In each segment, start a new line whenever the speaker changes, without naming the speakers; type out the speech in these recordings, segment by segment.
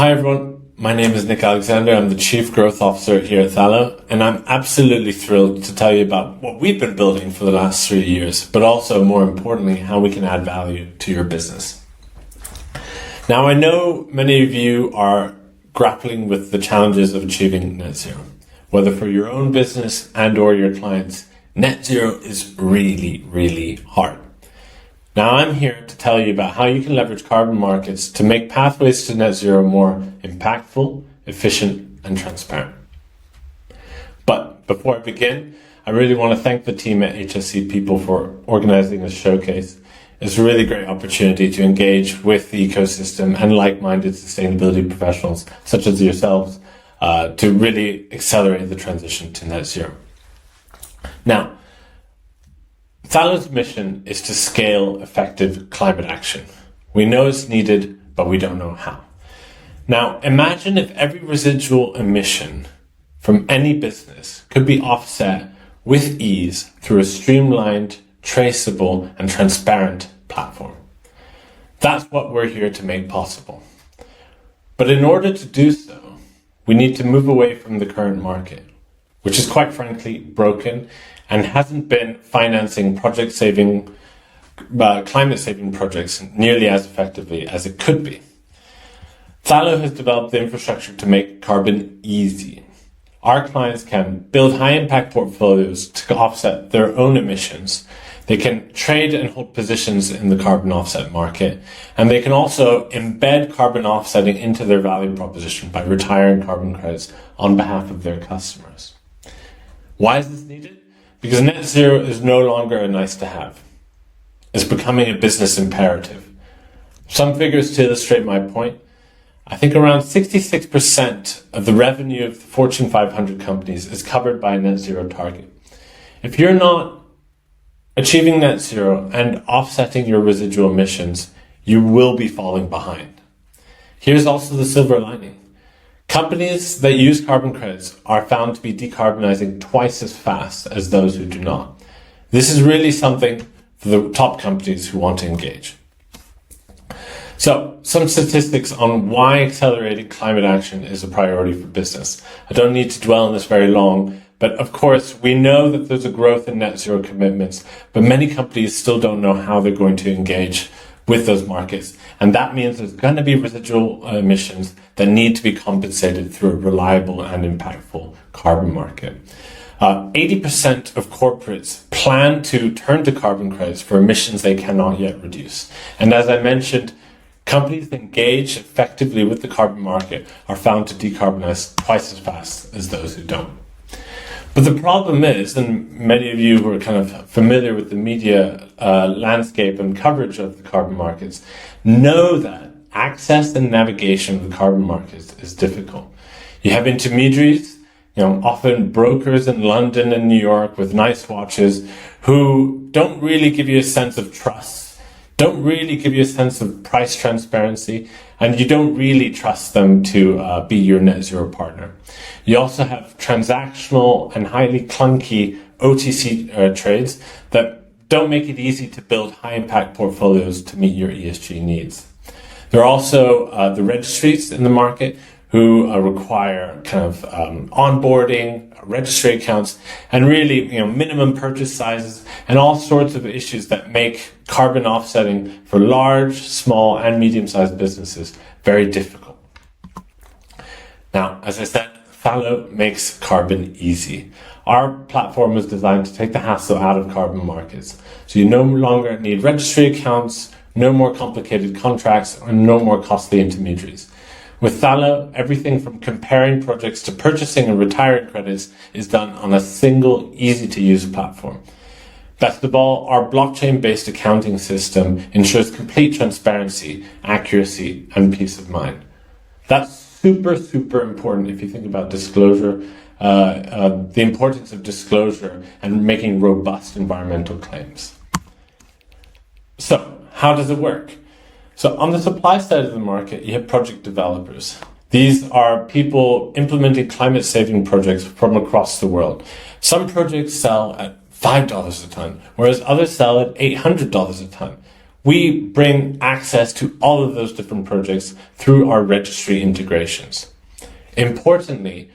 Hi everyone, my name is Nick Alexander. I'm the Chief Growth Officer here at Thallo, and I'm absolutely thrilled to tell you about what we've been building for the last 3 years, but also more importantly, how we can add value to your business. Now, I know many of you are grappling with the challenges of achieving net zero. Whether for your own business and or your clients, net zero is really, really hard. Now I'm here to tell you about how you can leverage carbon markets to make pathways to net zero more impactful, efficient, and transparent. But before I begin, I really want to thank the team at HSC People for organizing this showcase. It's a really great opportunity to engage with the ecosystem and like-minded sustainability professionals such as yourselves to really accelerate the transition to net zero. Now, Thallo's mission is to scale effective climate action. We know it's needed, but we don't know how. Now, imagine if every residual emission from any business could be offset with ease through a streamlined, traceable, and transparent platform. That's what we're here to make possible. But in order to do so, we need to move away from the current market, which is quite frankly broken and hasn't been financing climate-saving projects nearly as effectively as it could be. Thallo has developed the infrastructure to make carbon easy. Our clients can build high-impact portfolios to offset their own emissions. They can trade and hold positions in the carbon offset market, and they can also embed carbon offsetting into their value proposition by retiring carbon credits on behalf of their customers. Why is this needed? Because net zero is no longer a nice to have. It's becoming a business imperative. Some figures to illustrate my point. I think around 66% of the revenue of the Fortune 500 companies is covered by a net zero target. If you're not achieving net zero and offsetting your residual emissions, you will be falling behind. Here's also the silver lining. Companies that use carbon credits are found to be decarbonizing twice as fast as those who do not. This is really something for the top companies who want to engage. So, some statistics on why accelerating climate action is a priority for business. I don't need to dwell on this very long, but of course, we know that there's a growth in net zero commitments, but many companies still don't know how they're going to engage with those markets. And that means there's going to be residual emissions that need to be compensated through a reliable and impactful carbon market. 80% of corporates plan to turn to carbon credits for emissions they cannot yet reduce. And as I mentioned, companies that engage effectively with the carbon market are found to decarbonize twice as fast as those who don't. But the problem is, and many of you who are kind of familiar with the media landscape and coverage of the carbon markets know that access and navigation of the carbon markets is difficult. You have intermediaries, often brokers in London and New York with nice watches who don't really give you a sense of trust, don't really give you a sense of price transparency, and you don't really trust them to be your net zero partner. You also have transactional and highly clunky OTC trades that don't make it easy to build high impact portfolios to meet your ESG needs. There are also the registries in the market who require kind of onboarding, registry accounts, and really minimum purchase sizes and all sorts of issues that make carbon offsetting for large, small, and medium-sized businesses very difficult. Now, as I said, Thallo makes carbon easy. Our platform is designed to take the hassle out of carbon markets. So you no longer need registry accounts, no more complicated contracts, and no more costly intermediaries. With Thallo, everything from comparing projects to purchasing and retiring credits is done on a single, easy-to-use platform. Best of all, our blockchain-based accounting system ensures complete transparency, accuracy, and peace of mind. That's super, super important if you think about disclosure, the importance of disclosure and making robust environmental claims. So, how does it work? So on the supply side of the market, you have project developers. These are people implementing climate-saving projects from across the world. Some projects sell at $5 a ton, whereas others sell at $800 a ton. We bring access to all of those different projects through our registry integrations. Importantly,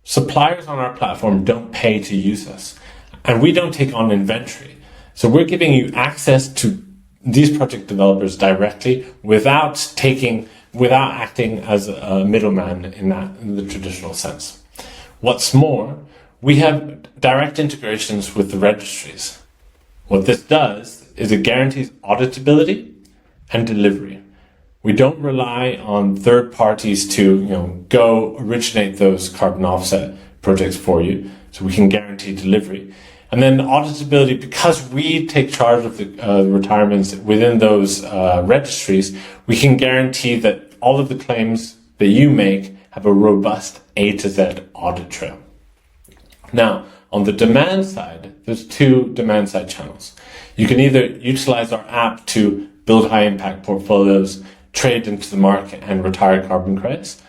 suppliers on our platform don't pay to use us, and we don't take on inventory. So we're giving you access to these project developers directly without acting as a middleman in the traditional sense. What's more, we have direct integrations with the registries. What this does is it guarantees auditability and delivery. We don't rely on third parties to go originate those carbon offset projects for you, so we can guarantee delivery. And then auditability, because we take charge of the retirements within those registries, we can guarantee that all of the claims that you make have a robust A to Z audit trail. Now, on the demand side, there's two demand side channels. You can either utilize our app to build high impact portfolios, trade into the market and retire carbon credits,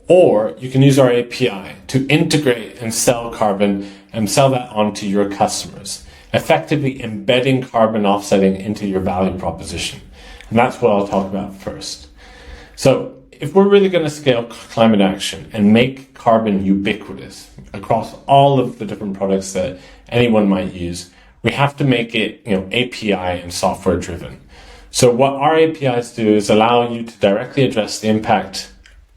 or you can use our API to integrate and sell carbon and sell that on to your customers, effectively embedding carbon offsetting into your value proposition. And that's what I'll talk about first. So if we're really going to scale climate action and make carbon ubiquitous across all of the different products that anyone might use, we have to make it API and software driven. So what our APIs do is allow you to directly address the impact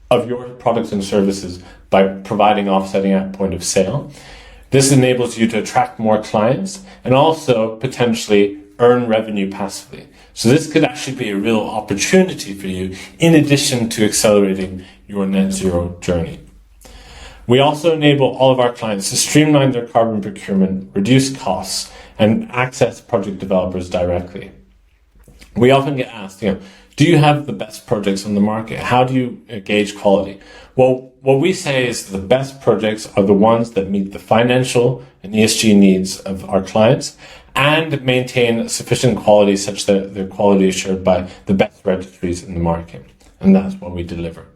of your products and services by providing offsetting at point of sale. This enables you to attract more clients and also potentially earn revenue passively. So this could actually be a real opportunity for you in addition to accelerating your net zero journey. We also enable all of our clients to streamline their carbon procurement, reduce costs, and access project developers directly. We often get asked, do you have the best projects on the market? How do you gauge quality? Well, what we say is the best projects are the ones that meet the financial and ESG needs of our clients and maintain sufficient quality such that their quality is assured by the best registries in the market. And that's what we deliver.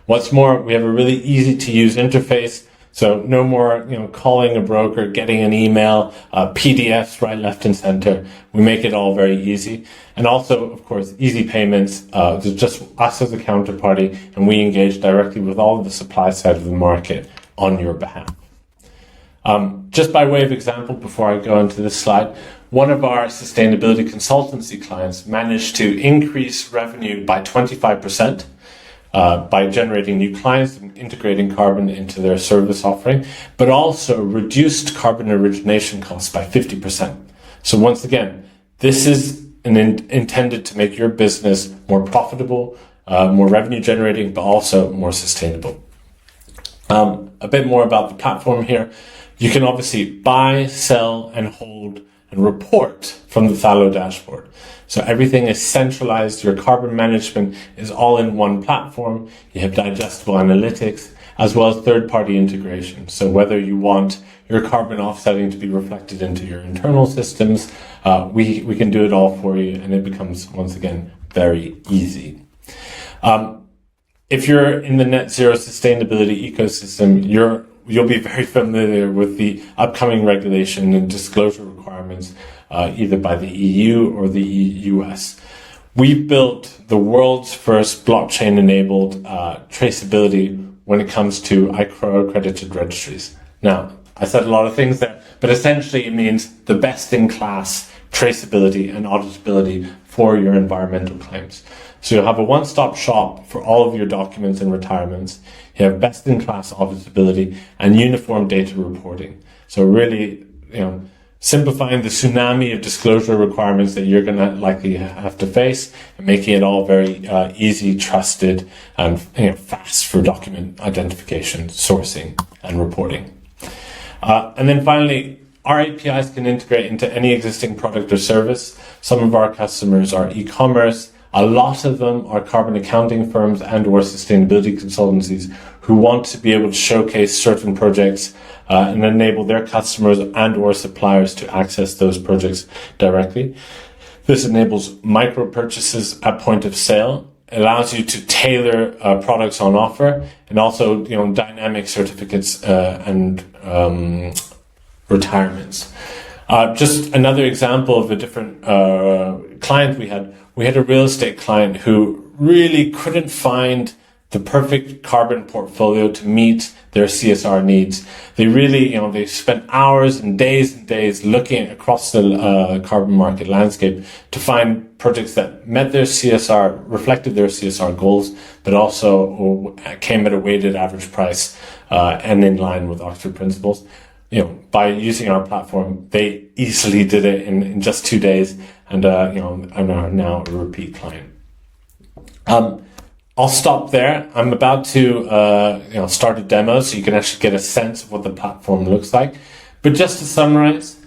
What's more, we have a really easy to use interface. So no more, calling a broker, getting an email, PDFs right, left, and center. We make it all very easy. And also, of course, easy payments. There's just us as a counterparty, and we engage directly with all of the supply side of the market on your behalf. Just by way of example, before I go into this slide, one of our sustainability consultancy clients managed to increase revenue by 25%. By generating new clients and integrating carbon into their service offering, but also reduced carbon origination costs by 50%. So once again, this is intended to make your business more profitable, more revenue generating, but also more sustainable. A bit more about the platform here. You can obviously buy, sell, and hold and report from the Thallo dashboard. So everything is centralized. Your carbon management is all in one platform. You have digestible analytics as well as third-party integration. So whether you want your carbon offsetting to be reflected into your internal systems, we can do it all for you, and it becomes, once again, very easy. If you're in the net zero sustainability ecosystem, you'll be very familiar with the upcoming regulation and disclosure requirements, either by the EU or the US. We've built the world's first blockchain-enabled traceability when it comes to accredited registries. Now, I said a lot of things there, but essentially it means the best-in-class traceability and auditability for your environmental claims. So you'll have a one-stop shop for all of your documents and retirements. You have best-in-class auditability and uniform data reporting. So really, simplifying the tsunami of disclosure requirements that you're going to likely have to face and making it all very easy, trusted, and fast for document identification, sourcing, and reporting. And then finally, our APIs can integrate into any existing product or service. Some of our customers are e-commerce. A lot of them are carbon accounting firms and or sustainability consultancies who want to be able to showcase certain projects and enable their customers and or suppliers to access those projects directly. This enables micro purchases at point of sale, allows you to tailor products on offer, and also dynamic certificates and retirements. Just another example of a different client we had. We had a real estate client who really couldn't find the perfect carbon portfolio to meet their CSR needs. They really, they spent hours and days looking across the carbon market landscape to find projects that met their CSR, reflected their CSR goals, but also came at a weighted average price and in line with Oxford principles. By using our platform, they easily did it in just 2 days, and I'm now a repeat client. I'll stop there. I'm about to start a demo so you can actually get a sense of what the platform looks like. But just to summarize,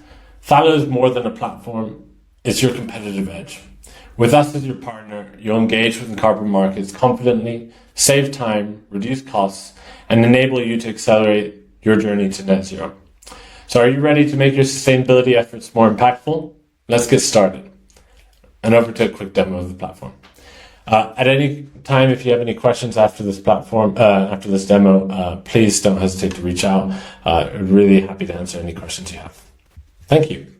Thallo is more than a platform. It's your competitive edge. With us as your partner, you'll engage with the carbon markets confidently, save time, reduce costs, and enable you to accelerate your journey to net zero. So are you ready to make your sustainability efforts more impactful? Let's get started. And over to a quick demo of the platform. At any time, if you have any questions after this demo, please don't hesitate to reach out. I'm really happy to answer any questions you have. Thank you.